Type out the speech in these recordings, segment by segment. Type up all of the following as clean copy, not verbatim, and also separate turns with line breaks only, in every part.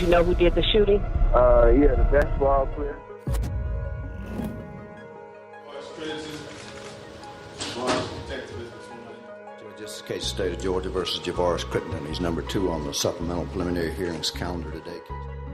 you know who did the shooting?
Yeah, the basketball player.
This case, State of Georgia versus Javaris Crittenden. He's number 2 on the supplemental preliminary hearings calendar today.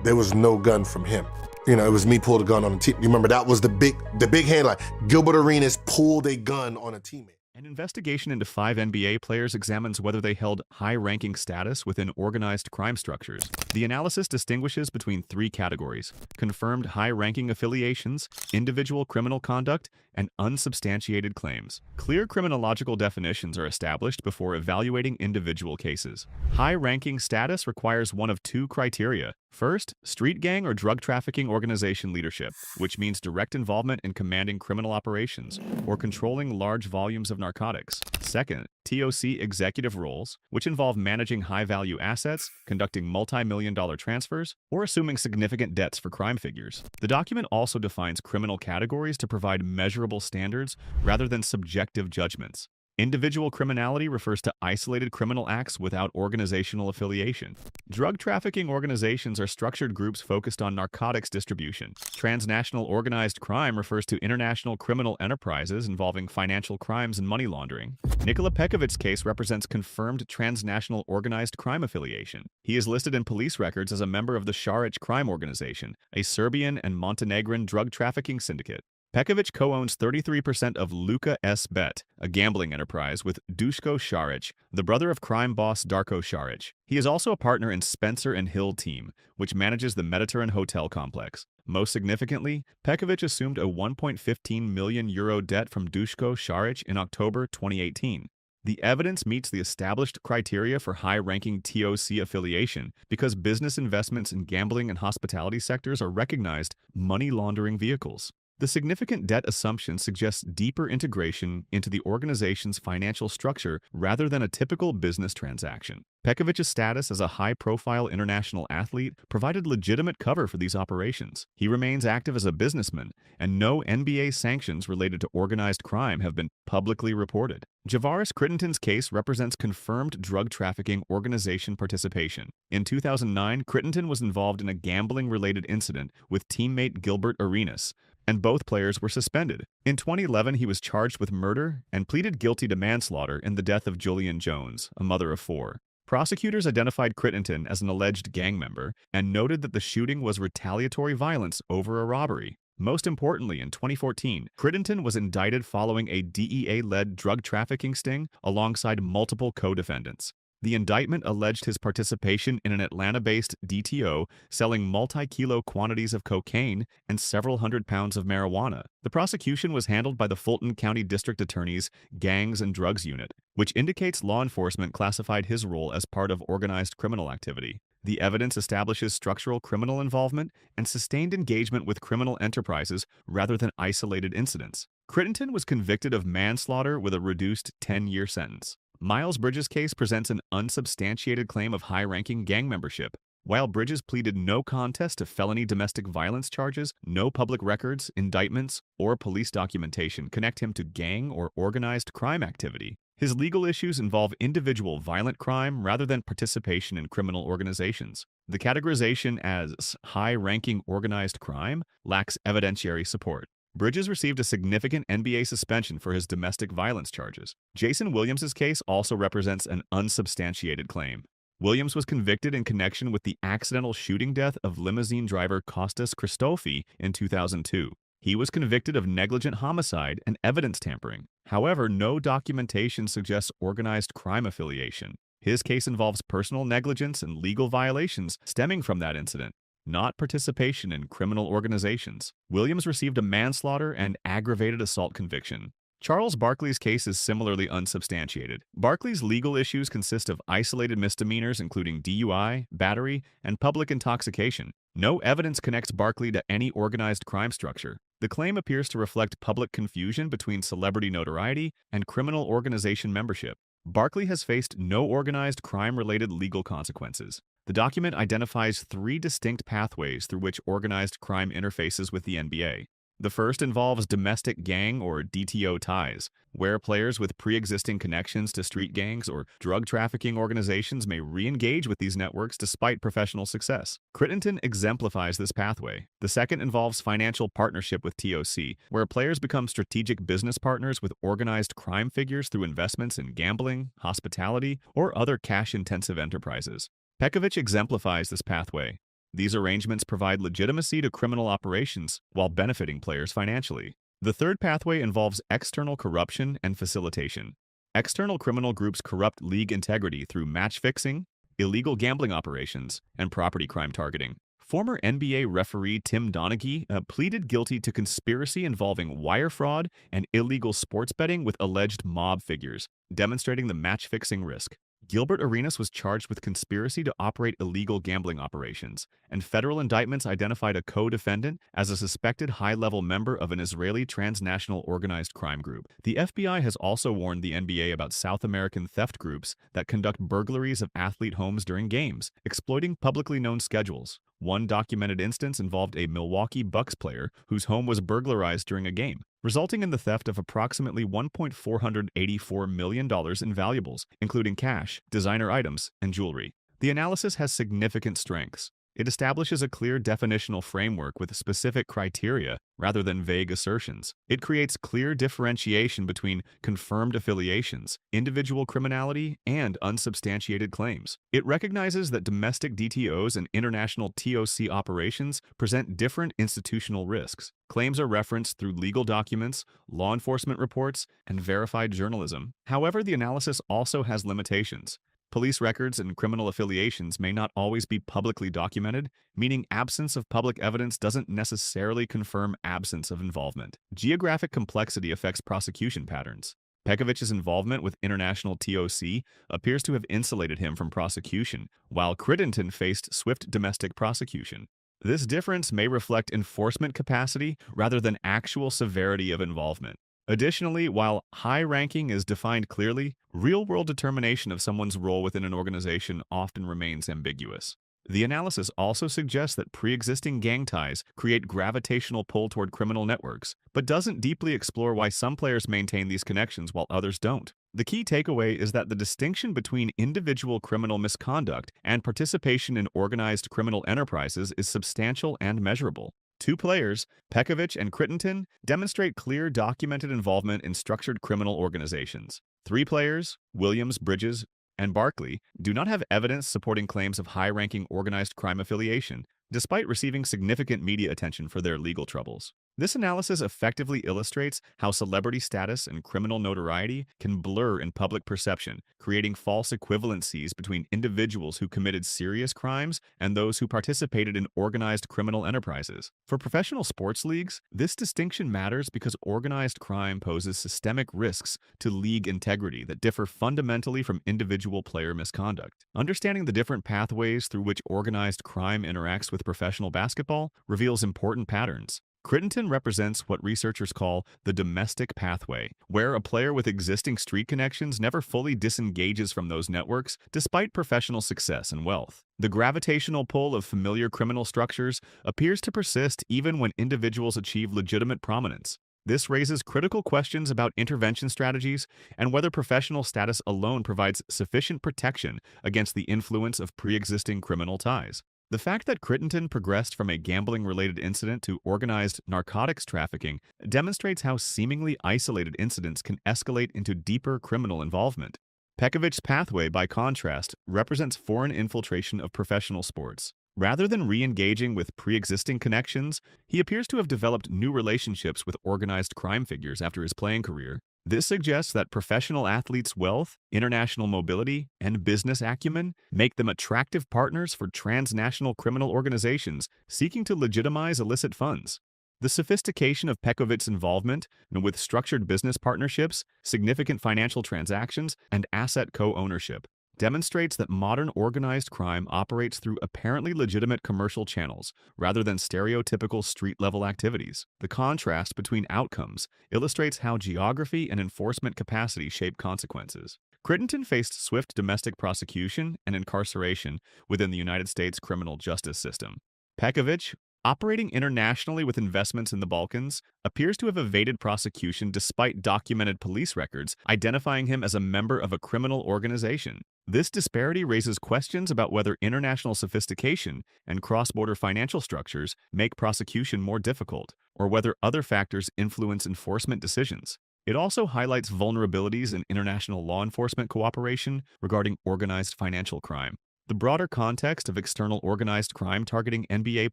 There was no gun from him. You know, it was me pulled a gun on a team. You remember that was the big headline. Gilbert Arenas pulled a gun on a teammate.
An investigation into 5 NBA players examines whether they held high-ranking status within organized crime structures. The analysis distinguishes between 3 categories: confirmed high-ranking affiliations, individual criminal conduct, and unsubstantiated claims. Clear criminological definitions are established before evaluating individual cases. High-ranking status requires one of 2 criteria. First, street gang or drug trafficking organization leadership, which means direct involvement in commanding criminal operations or controlling large volumes of narcotics. Second, TOC executive roles, which involve managing high-value assets, conducting multi-million-dollar transfers, or assuming significant debts for crime figures. The document also defines criminal categories to provide measurable standards rather than subjective judgments. Individual criminality refers to isolated criminal acts without organizational affiliation. Drug trafficking organizations are structured groups focused on narcotics distribution. Transnational organized crime refers to international criminal enterprises involving financial crimes and money laundering. Nikola Pekovic's case represents confirmed transnational organized crime affiliation. He is listed in police records as a member of the Šarić crime organization, a Serbian and Montenegrin drug trafficking syndicate. Pekovic co-owns 33% of Luka S. Bet, a gambling enterprise, with Duško Šarić, the brother of crime boss Darko Šarić. He is also a partner in Spencer and Hill Team, which manages the Mediterranean Hotel complex. Most significantly, Pekovic assumed a €1.15 million debt from Duško Šarić in October 2018. The evidence meets the established criteria for high-ranking TOC affiliation because business investments in gambling and hospitality sectors are recognized money laundering vehicles. The significant debt assumption suggests deeper integration into the organization's financial structure rather than a typical business transaction. Pekovic's status as a high-profile international athlete provided legitimate cover for these operations. He remains active as a businessman, and no NBA sanctions related to organized crime have been publicly reported. Javaris Crittenden's case represents confirmed drug trafficking organization participation. In 2009, Crittenden was involved in a gambling-related incident with teammate Gilbert Arenas, and both players were suspended. In 2011, he was charged with murder and pleaded guilty to manslaughter in the death of Julian Jones, a mother of 4. Prosecutors identified Crittenden as an alleged gang member and noted that the shooting was retaliatory violence over a robbery. Most importantly, in 2014, Crittenden was indicted following a DEA-led drug trafficking sting alongside multiple co-defendants. The indictment alleged his participation in an Atlanta-based DTO selling multi-kilo quantities of cocaine and several hundred pounds of marijuana. The prosecution was handled by the Fulton County District Attorney's Gangs and Drugs Unit, which indicates law enforcement classified his role as part of organized criminal activity. The evidence establishes structural criminal involvement and sustained engagement with criminal enterprises rather than isolated incidents. Crittenden was convicted of manslaughter with a reduced 10-year sentence. Miles Bridges' case presents an unsubstantiated claim of high-ranking gang membership. While Bridges pleaded no contest to felony domestic violence charges, no public records, indictments, or police documentation connect him to gang or organized crime activity. His legal issues involve individual violent crime rather than participation in criminal organizations. The categorization as high-ranking organized crime lacks evidentiary support. Bridges received a significant NBA suspension for his domestic violence charges. Jason Williams' case also represents an unsubstantiated claim. Williams was convicted in connection with the accidental shooting death of limousine driver Kostas Christofi in 2002. He was convicted of negligent homicide and evidence tampering. However, no documentation suggests organized crime affiliation. His case involves personal negligence and legal violations stemming from that incident, not participation in criminal organizations. Williams received a manslaughter and aggravated assault conviction. Charles Barkley's case is similarly unsubstantiated. Barkley's legal issues consist of isolated misdemeanors including DUI, battery, and public intoxication. No evidence connects Barkley to any organized crime structure. The claim appears to reflect public confusion between celebrity notoriety and criminal organization membership. Barkley has faced no organized crime-related legal consequences. The document identifies 3 distinct pathways through which organized crime interfaces with the NBA. The first involves domestic gang or DTO ties, where players with pre-existing connections to street gangs or drug trafficking organizations may re-engage with these networks despite professional success. Crittenton exemplifies this pathway. The second involves financial partnership with TOC, where players become strategic business partners with organized crime figures through investments in gambling, hospitality, or other cash-intensive enterprises. Pekovic exemplifies this pathway. These arrangements provide legitimacy to criminal operations while benefiting players financially. The third pathway involves external corruption and facilitation. External criminal groups corrupt league integrity through match fixing, illegal gambling operations, and property crime targeting. Former NBA referee Tim Donaghy pleaded guilty to conspiracy involving wire fraud and illegal sports betting with alleged mob figures, demonstrating the match-fixing risk. Gilbert Arenas was charged with conspiracy to operate illegal gambling operations, and federal indictments identified a co-defendant as a suspected high-level member of an Israeli transnational organized crime group. The FBI has also warned the NBA about South American theft groups that conduct burglaries of athlete homes during games, exploiting publicly known schedules. One documented instance involved a Milwaukee Bucks player whose home was burglarized during a game, resulting in the theft of approximately $1.484 million in valuables, including cash, designer items, and jewelry. The analysis has significant strengths. It establishes a clear definitional framework with specific criteria rather than vague assertions. It creates clear differentiation between confirmed affiliations, individual criminality, and unsubstantiated claims. It recognizes that domestic DTOs and international TOC operations present different institutional risks. Claims are referenced through legal documents, law enforcement reports, and verified journalism. However, the analysis also has limitations. Police records and criminal affiliations may not always be publicly documented, meaning absence of public evidence doesn't necessarily confirm absence of involvement. Geographic complexity affects prosecution patterns. Pekovic's involvement with international TOC appears to have insulated him from prosecution, while Crittenton faced swift domestic prosecution. This difference may reflect enforcement capacity rather than actual severity of involvement. Additionally, while high ranking is defined clearly, real-world determination of someone's role within an organization often remains ambiguous. The analysis also suggests that pre-existing gang ties create gravitational pull toward criminal networks, but doesn't deeply explore why some players maintain these connections while others don't. The key takeaway is that the distinction between individual criminal misconduct and participation in organized criminal enterprises is substantial and measurable. Two players, Pekovic and Crittenton, demonstrate clear documented involvement in structured criminal organizations. Three players, Williams, Bridges, and Barkley, do not have evidence supporting claims of high-ranking organized crime affiliation, despite receiving significant media attention for their legal troubles. This analysis effectively illustrates how celebrity status and criminal notoriety can blur in public perception, creating false equivalencies between individuals who committed serious crimes and those who participated in organized criminal enterprises. For professional sports leagues, this distinction matters because organized crime poses systemic risks to league integrity that differ fundamentally from individual player misconduct. Understanding the different pathways through which organized crime interacts with professional basketball reveals important patterns. Crittenton represents what researchers call the domestic pathway, where a player with existing street connections never fully disengages from those networks despite professional success and wealth. The gravitational pull of familiar criminal structures appears to persist even when individuals achieve legitimate prominence. This raises critical questions about intervention strategies and whether professional status alone provides sufficient protection against the influence of pre-existing criminal ties. The fact that Crittenton progressed from a gambling-related incident to organized narcotics trafficking demonstrates how seemingly isolated incidents can escalate into deeper criminal involvement. Pekovic's pathway, by contrast, represents foreign infiltration of professional sports. Rather than re-engaging with pre-existing connections, he appears to have developed new relationships with organized crime figures after his playing career. This suggests that professional athletes' wealth, international mobility, and business acumen make them attractive partners for transnational criminal organizations seeking to legitimize illicit funds. The sophistication of Pekovic's involvement, with structured business partnerships, significant financial transactions, and asset co-ownership, demonstrates that modern organized crime operates through apparently legitimate commercial channels rather than stereotypical street-level activities. The contrast between outcomes illustrates how geography and enforcement capacity shape consequences. Crittenton faced swift domestic prosecution and incarceration within the United States criminal justice system. Pekovic, operating internationally with investments in the Balkans, appears to have evaded prosecution despite documented police records identifying him as a member of a criminal organization. This disparity raises questions about whether international sophistication and cross-border financial structures make prosecution more difficult, or whether other factors influence enforcement decisions. It also highlights vulnerabilities in international law enforcement cooperation regarding organized financial crime. The broader context of external organized crime targeting NBA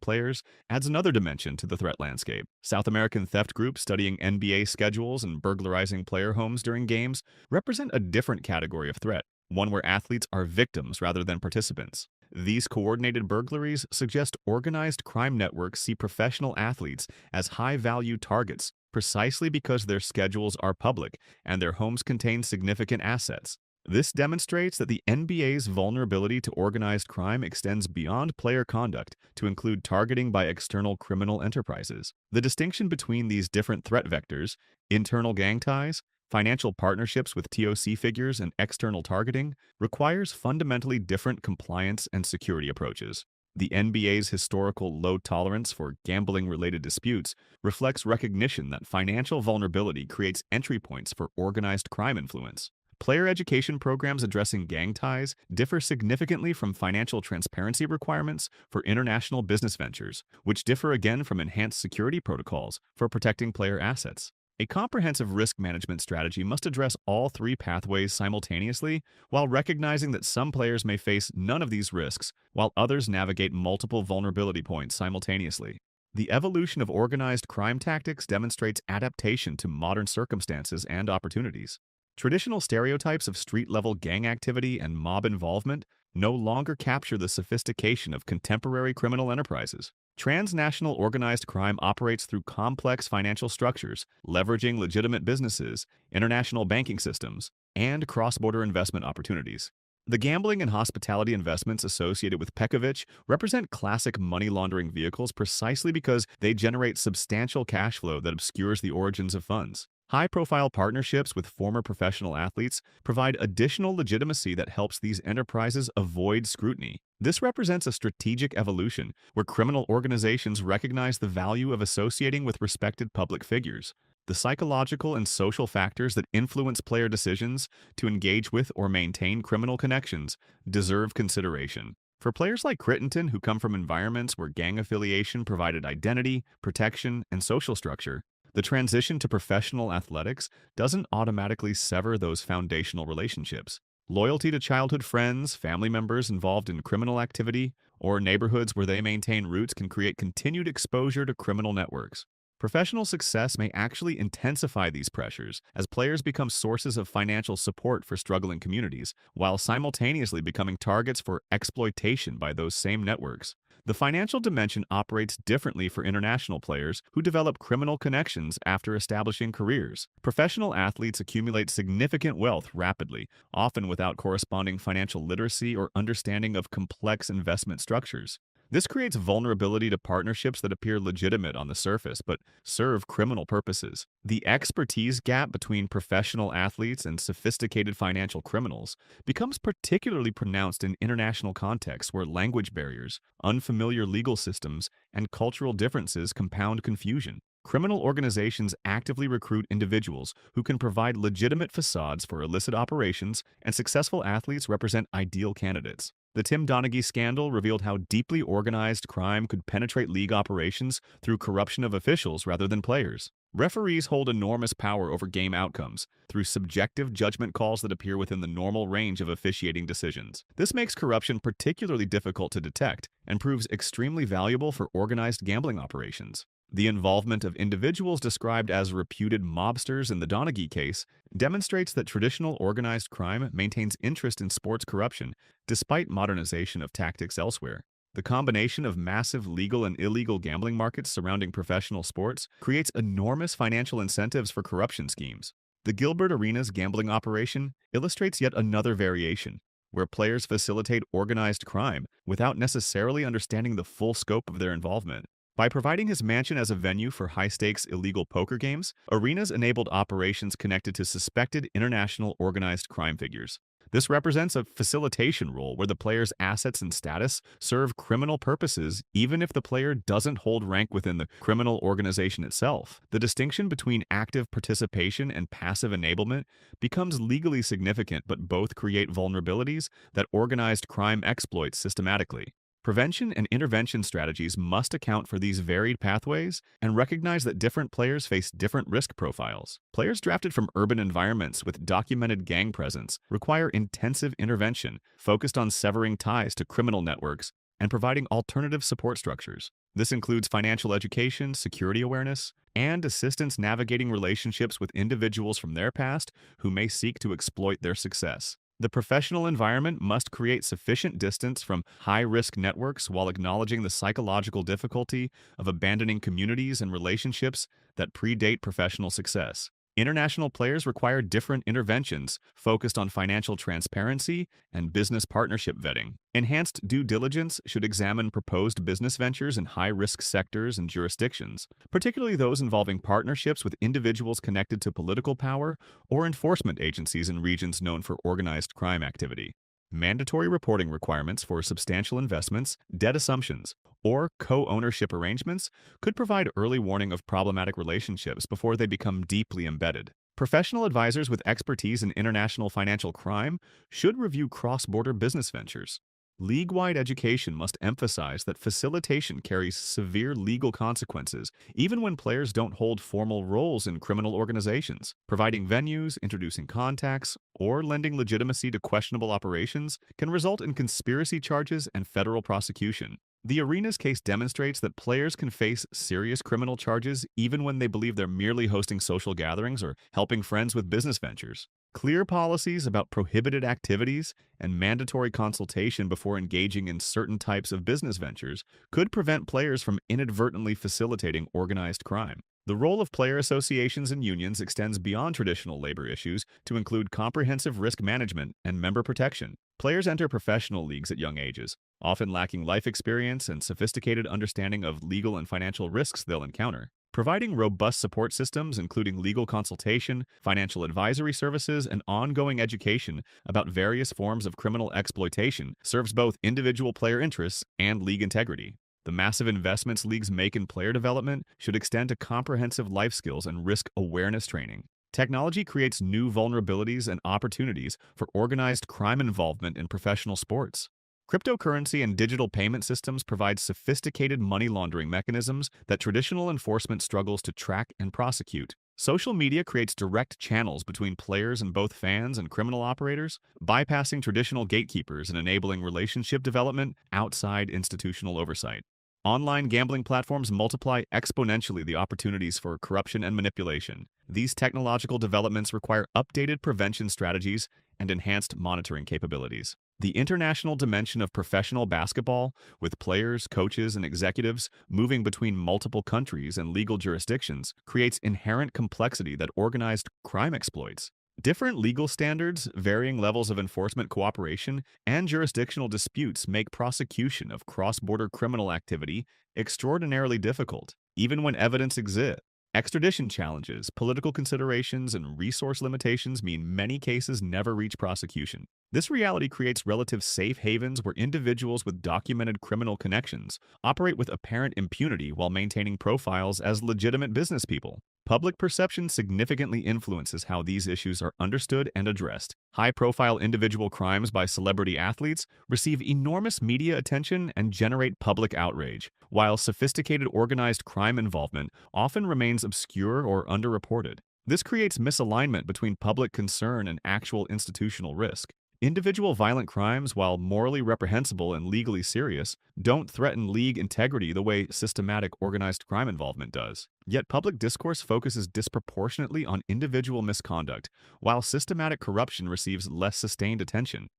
players adds another dimension to the threat landscape. South American theft groups studying NBA schedules and burglarizing player homes during games represent a different category of threat, one where athletes are victims rather than participants. These coordinated burglaries suggest organized crime networks see professional athletes as high-value targets precisely because their schedules are public and their homes contain significant assets. This demonstrates that the NBA's vulnerability to organized crime extends beyond player conduct to include targeting by external criminal enterprises. The distinction between these different threat vectors, internal gang ties, financial partnerships with TOC figures, and external targeting, requires fundamentally different compliance and security approaches. The NBA's historical low tolerance for gambling-related disputes reflects recognition that financial vulnerability creates entry points for organized crime influence. Player education programs addressing gang ties differ significantly from financial transparency requirements for international business ventures, which differ again from enhanced security protocols for protecting player assets. A comprehensive risk management strategy must address all three pathways simultaneously, while recognizing that some players may face none of these risks, while others navigate multiple vulnerability points simultaneously. The evolution of organized crime tactics demonstrates adaptation to modern circumstances and opportunities. Traditional stereotypes of street-level gang activity and mob involvement no longer capture the sophistication of contemporary criminal enterprises. Transnational organized crime operates through complex financial structures, leveraging legitimate businesses, international banking systems, and cross-border investment opportunities. The gambling and hospitality investments associated with Pekovic represent classic money laundering vehicles precisely because they generate substantial cash flow that obscures the origins of funds. High-profile partnerships with former professional athletes provide additional legitimacy that helps these enterprises avoid scrutiny. This represents a strategic evolution where criminal organizations recognize the value of associating with respected public figures. The psychological and social factors that influence player decisions to engage with or maintain criminal connections deserve consideration. For players like Crittenton, who come from environments where gang affiliation provided identity, protection, and social structure, the transition to professional athletics doesn't automatically sever those foundational relationships. Loyalty to childhood friends, family members involved in criminal activity, or neighborhoods where they maintain roots can create continued exposure to criminal networks. Professional success may actually intensify these pressures as players become sources of financial support for struggling communities, while simultaneously becoming targets for exploitation by those same networks. The financial dimension operates differently for international players who develop criminal connections after establishing careers. Professional athletes accumulate significant wealth rapidly, often without corresponding financial literacy or understanding of complex investment structures. This creates vulnerability to partnerships that appear legitimate on the surface but serve criminal purposes. The expertise gap between professional athletes and sophisticated financial criminals becomes particularly pronounced in international contexts where language barriers, unfamiliar legal systems, and cultural differences compound confusion. Criminal organizations actively recruit individuals who can provide legitimate facades for illicit operations, and successful athletes represent ideal candidates. The Tim Donaghy scandal revealed how deeply organized crime could penetrate league operations through corruption of officials rather than players. Referees hold enormous power over game outcomes through subjective judgment calls that appear within the normal range of officiating decisions. This makes corruption particularly difficult to detect and proves extremely valuable for organized gambling operations. The involvement of individuals described as reputed mobsters in the Donaghy case demonstrates that traditional organized crime maintains interest in sports corruption despite modernization of tactics elsewhere. The combination of massive legal and illegal gambling markets surrounding professional sports creates enormous financial incentives for corruption schemes. The Gilbert Arenas gambling operation illustrates yet another variation, where players facilitate organized crime without necessarily understanding the full scope of their involvement. By providing his mansion as a venue for high-stakes illegal poker games, Arenas enabled operations connected to suspected international organized crime figures. This represents a facilitation role where the player's assets and status serve criminal purposes even if the player doesn't hold rank within the criminal organization itself. The distinction between active participation and passive enablement becomes legally significant, but both create vulnerabilities that organized crime exploits systematically. Prevention and intervention strategies must account for these varied pathways and recognize that different players face different risk profiles. Players drafted from urban environments with documented gang presence require intensive intervention focused on severing ties to criminal networks and providing alternative support structures. This includes financial education, security awareness, and assistance navigating relationships with individuals from their past who may seek to exploit their success. The professional environment must create sufficient distance from high-risk networks while acknowledging the psychological difficulty of abandoning communities and relationships that predate professional success. International players require different interventions focused on financial transparency and business partnership vetting. Enhanced due diligence should examine proposed business ventures in high-risk sectors and jurisdictions, particularly those involving partnerships with individuals connected to political power or enforcement agencies in regions known for organized crime activity. Mandatory reporting requirements for substantial investments, debt assumptions, or co-ownership arrangements could provide early warning of problematic relationships before they become deeply embedded. Professional advisors with expertise in international financial crime should review cross-border business ventures. League-wide education must emphasize that facilitation carries severe legal consequences, even when players don't hold formal roles in criminal organizations. Providing venues, introducing contacts, or lending legitimacy to questionable operations can result in conspiracy charges and federal prosecution. The Arenas case demonstrates that players can face serious criminal charges even when they believe they're merely hosting social gatherings or helping friends with business ventures. Clear policies about prohibited activities and mandatory consultation before engaging in certain types of business ventures could prevent players from inadvertently facilitating organized crime. The role of player associations and unions extends beyond traditional labor issues to include comprehensive risk management and member protection. Players enter professional leagues at young ages, often lacking life experience and sophisticated understanding of legal and financial risks they'll encounter. Providing robust support systems, including legal consultation, financial advisory services, and ongoing education about various forms of criminal exploitation, serves both individual player interests and league integrity. The massive investments leagues make in player development should extend to comprehensive life skills and risk awareness training. Technology creates new vulnerabilities and opportunities for organized crime involvement in professional sports. Cryptocurrency and digital payment systems provide sophisticated money laundering mechanisms that traditional enforcement struggles to track and prosecute. Social media creates direct channels between players and both fans and criminal operators, bypassing traditional gatekeepers and enabling relationship development outside institutional oversight. Online gambling platforms multiply exponentially the opportunities for corruption and manipulation. These technological developments require updated prevention strategies and enhanced monitoring capabilities. The international dimension of professional basketball, with players, coaches, and executives moving between multiple countries and legal jurisdictions, creates inherent complexity that organized crime exploits. Different legal standards, varying levels of enforcement cooperation, and jurisdictional disputes make prosecution of cross-border criminal activity extraordinarily difficult, even when evidence exists. Extradition challenges, political considerations, and resource limitations mean many cases never reach prosecution. This reality creates relative safe havens where individuals with documented criminal connections operate with apparent impunity while maintaining profiles as legitimate business people. Public perception significantly influences how these issues are understood and addressed. High-profile individual crimes by celebrity athletes receive enormous media attention and generate public outrage, while sophisticated organized crime involvement often remains obscure or underreported. This creates misalignment between public concern and actual institutional risk. Individual violent crimes, while morally reprehensible and legally serious, don't threaten league integrity the way systematic organized crime involvement does. Yet public discourse focuses disproportionately on individual misconduct, while systematic corruption receives less sustained attention.